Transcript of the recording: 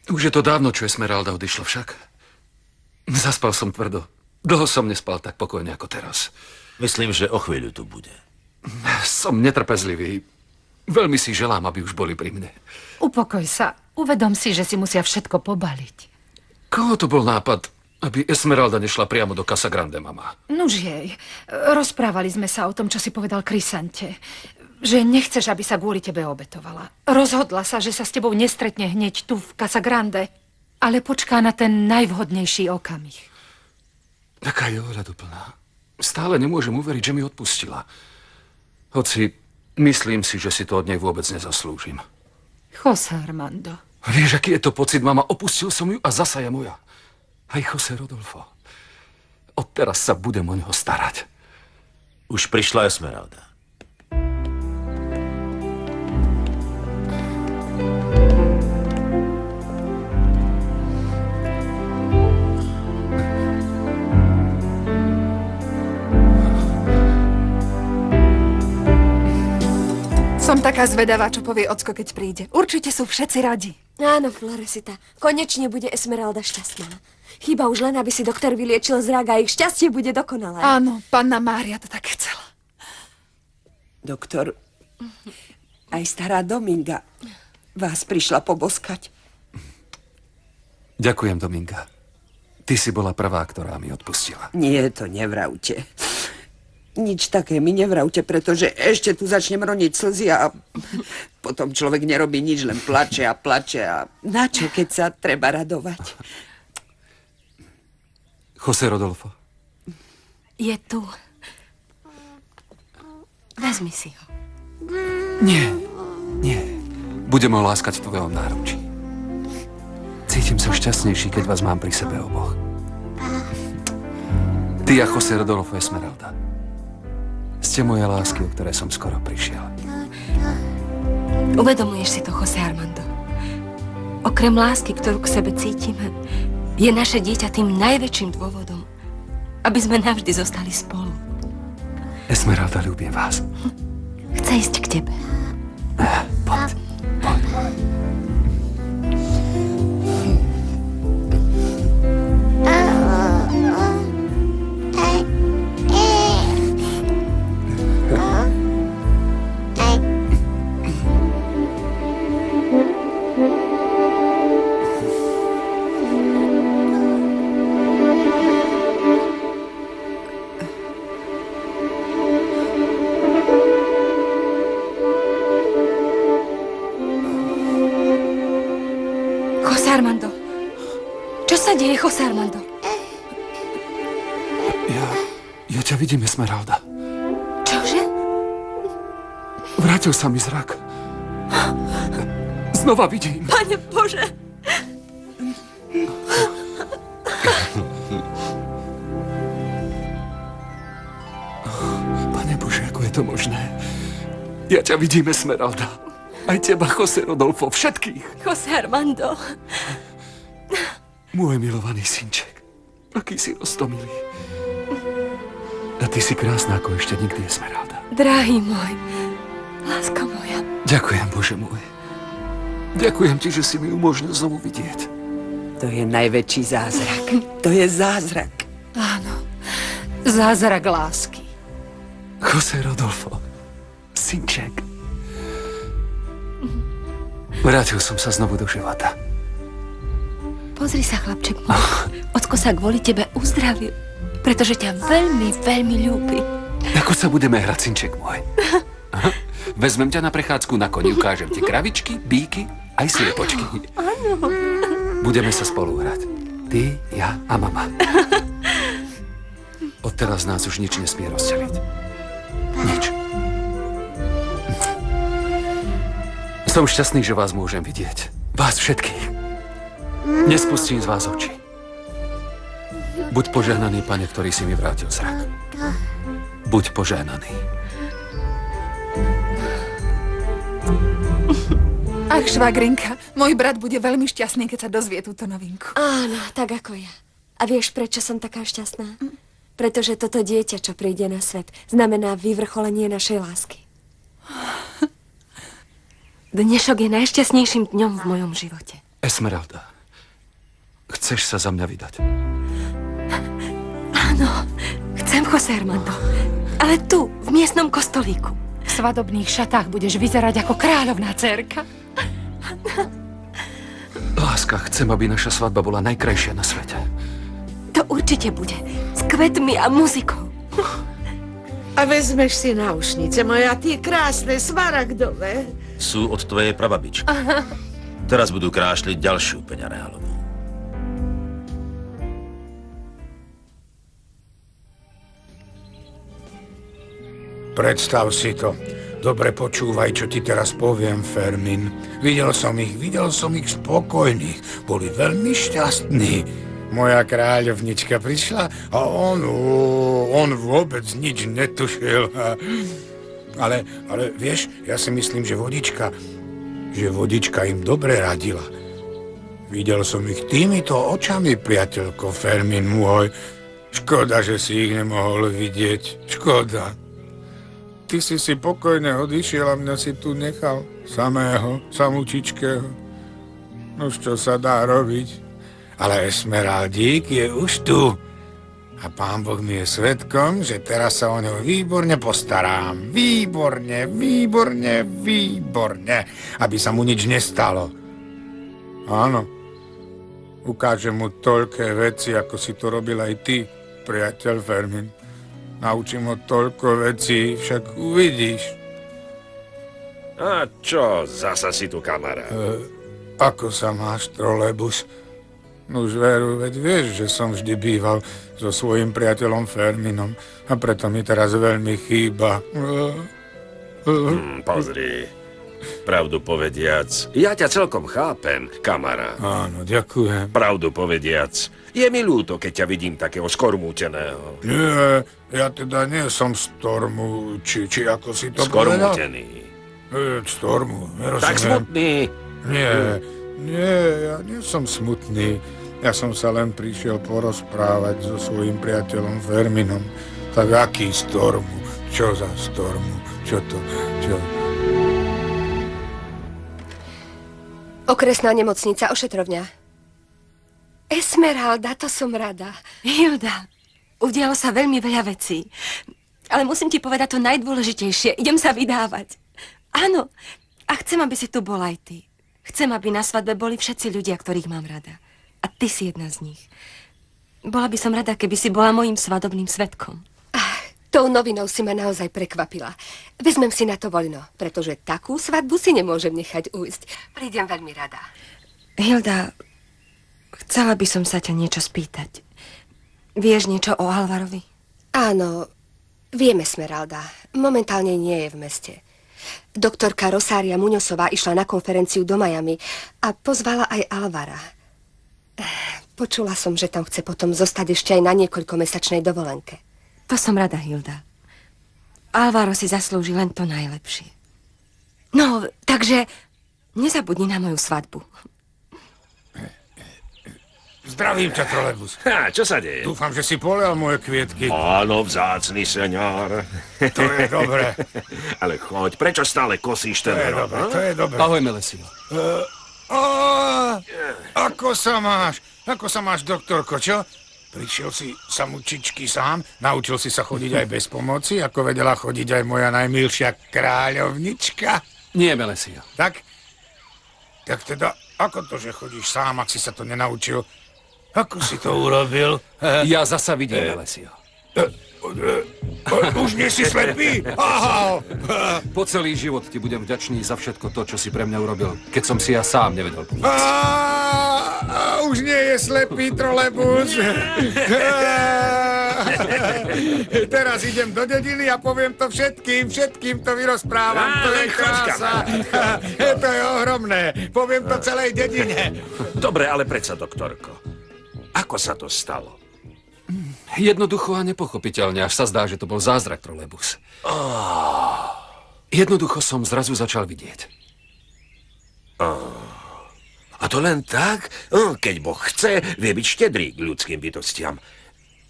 Už je to dávno, čo Esmeralda odišla však. Zaspal som tvrdo. Dlho som nespal tak pokojne ako teraz. Myslím, že o chvíľu tu bude. Som netrpezlivý. Veľmi si želám, aby už boli pri mne. Upokoj sa. Uvedom si, že si musia všetko pobaliť. Koho to bol nápad, aby Esmeralda nešla priamo do Casa Grande, mama? Nuž jej. Rozprávali sme sa o tom, čo si povedal Chrysante. Že nechceš, aby sa kvôli tebe obetovala. Rozhodla sa, že sa s tebou nestretne hneď tu v Casa Grande, ale počká na ten najvhodnejší okamih. Taká je ohľaduplná. Stále nemôžem uveriť, že mi odpustila. Hoci myslím si, že si to od nej vôbec nezaslúžim. José Armando. Vieš, aký je to pocit, mama? Opustil som ju a zasa je moja. Aj José Rodolfo. Odteraz sa budem o neho starať. Už prišla Esmeralda. Som taká zvedavá, čo povie ocko, keď príde. Určite sú všetci radi. Áno, Floresita. Konečne bude Esmeralda šťastná. Chýba už len, aby si doktor vyliečil zrak a ich šťastie bude dokonalé. Áno, panna Mária to tak chcela. Doktor, aj stará Dominga vás prišla poboskať. Ďakujem, Dominga. Ty si bola prvá, ktorá mi odpustila. Nie, to nevravte. Nič také mi nevravte, pretože ešte tu začnem roniť slzy a potom človek nerobí nič, len plače a plače a načo, keď sa treba radovať. José Rodolfo. Je tu. Vezmi si ho. Nie, nie. Budem ho láskať v tvojom náručí. Cítim sa šťastnejší, keď vás mám pri sebe oboch. Ty a José Rodolfo Esmeralda. Ste moje lásky, o ktoré som skoro prišiel. Uvedomuješ si to, José Armando? Okrem lásky, ktorú k sebe cítime, je naše dieťa tým najväčším dôvodom, aby sme navždy zostali spolu. Esmeralda, ľúbim vás. Chce ísť k tebe. Poď, poď. José Armando. Čo sa deje, José Armando? Ja ťa vidím, Esmeralda. Čože? Vrátil sa mi zrak. Znova vidím. Pane Bože! Pane Bože, ako je to možné? Ja ťa vidím, Esmeralda. Aj teba, José Rodolfo, všetkých. José Armando. Môj milovaný synček. Aký si roztomilý. A ty si krásna ako ešte nikdy, Esmeralda. Drahý môj, láska moja. Ďakujem, Bože môj. Ďakujem ti, že si mi umožnil znovu vidieť. To je najväčší zázrak. To je zázrak. Áno, zázrak lásky. José Rodolfo, synček. Vrátil som sa znovu do života. Pozri sa, chlapček môj. Ocko sa kvôli tebe uzdravil, pretože ťa veľmi, veľmi ľúbi. Ako sa budeme hrať, synček môj? Aha. Vezmem ťa na prechádzku na koni, ukážem ti kravičky, bíky, aj sliepočky. Áno. Budeme sa spolu hrať. Ty, ja a mama. Odteraz nás už nič nesmie rozdeliť. Nič. Som šťastný, že vás môžem vidieť. Vás všetkých. Nespustím z vás oči. Buď požehnaný, pane, ktorý si mi vrátil zrak. Buď požehnaný. Ach, švagrinka, môj brat bude veľmi šťastný, keď sa dozvie túto novinku. Áno, tak ako ja. A vieš, prečo som taká šťastná? Pretože toto dieťa, čo príde na svet, znamená vyvrcholenie našej lásky. Dnešok je najšťastnejším dňom v mojom živote. Esmeralda, Chceš sa za mňa vydať? Áno, chcem, Jose Armando. Ale tu, v miestnom kostolíku. V svadobných šatách budeš vyzerať ako kráľovná dcerka. Láska, chcem, aby naša svadba bola najkrajšia na svete. To určite bude. S kvetmi a muzikou. A vezmeš si náušnice, moja, tie krásne, smaragdové. Sú od tvojej prababičky. Teraz budú krášliť ďalšiu peňareálovú. Predstav si to. Dobre počúvaj, čo ti teraz poviem, Fermin. Videl som ich spokojných. Boli veľmi šťastní. Moja kráľovnička prišla a on vôbec nič netušil. Ale vieš, ja si myslím, že vodička im dobre radila. Videl som ich týmito očami, priateľko, Fermin môj. Škoda, že si ich nemohol vidieť. Škoda. Ty si pokojne odišiel a mňa si tu nechal samého, samúčičkého. No čo sa dá robiť? Ale Esmeraldík je už tu. A pán Boh mi je svedkom, že teraz sa o neho výborne postarám. Výborne. Aby sa mu nič nestalo. Áno. Ukážem mu toľké veci, ako si to robil aj ty, priateľ Fermin. Naučím ho toľko vecí, však uvidíš. A čo, zasa si tu, kamarát? Ako sa máš, trolebus? Nuž veru, veď vieš, že som vždy býval so svojím priateľom Ferminom a preto mi teraz veľmi chýba. Pozri, pravdu povediac, ja ťa celkom chápem, kamarát. Áno, ďakujem. Pravdu povediac, je mi ľúto, keď ťa vidím takého skormúteného. Nie, ja teda nie som Stormu, či ako si to povedal? Skormútený. Stormu, nerozumiem. Tak smutný. Nie, ja nie som smutný. Ja som sa len prišiel porozprávať so svojím priateľom Ferminom. Tak aký Stormu? Čo za Stormu? Čo? Okresná nemocnica, ošetrovňa. Esmeralda, to som rada. Hilda, udialo sa veľmi veľa vecí. Ale musím ti povedať to najdôležitejšie. Idem sa vydávať. Áno, a chcem, aby si tu bol aj ty. Chcem, aby na svadbe boli všetci ľudia, ktorých mám rada. A ty si jedna z nich. Bola by som rada, keby si bola mojím svadobným svedkom. Tou novinou si ma naozaj prekvapila. Vezmem si na to voľno, pretože takú svadbu si nemôžem nechať ujsť. Prídem veľmi rada. Hilda, chcela by som sa ťa niečo spýtať. Vieš niečo o Alvarovi? Áno, vieme, Esmeralda. Momentálne nie je v meste. Doktorka Rosária Muñozová išla na konferenciu do Miami a pozvala aj Alvara. Počula som, že tam chce potom zostať ešte aj na niekoľkomesačnej dovolenke. To som rada, Hilda. Alvaro si zaslúži len to najlepšie. No, takže nezabudni na moju svadbu. Zdravím ťa, trolebus. Čo sa deje? Dúfam, že si polial moje kvietky. Áno, vzácny seňor. To je dobré. Ale choď, prečo stále kosíš ten rok? To je dobré. Ahoj, Melesio. Ako sa máš? Ako sa máš, doktorko, čo? Prišiel si samučičky sám? Naučil si sa chodiť aj bez pomoci, ako vedela chodiť aj moja najmilšia kráľovnička? Nie, Melesio. Tak teda, ako to, že chodíš sám, ak si sa to nenaučil? Ako si to urobil? Ja zasa vidím, Melesio. Už nie si slepý? Aha. Po celý život ti budem vďačný za všetko to, čo si pre mňa urobil, keď som si ja sám nevedel pomôcť. Už nie je slepý, trolebus. Teraz idem do dediny a poviem to všetkým to vyrozprávam. To je krása. To je ohromné. Poviem to celej dedine. Dobre, ale predsa, doktorko. Ako sa to stalo? Jednoducho a nepochopiteľne, až sa zdá, že to bol zázrak, trolebus. Jednoducho som zrazu začal vidieť. A to len tak? Keď Boh chce, vie byť štedrý k ľudským bytostiam.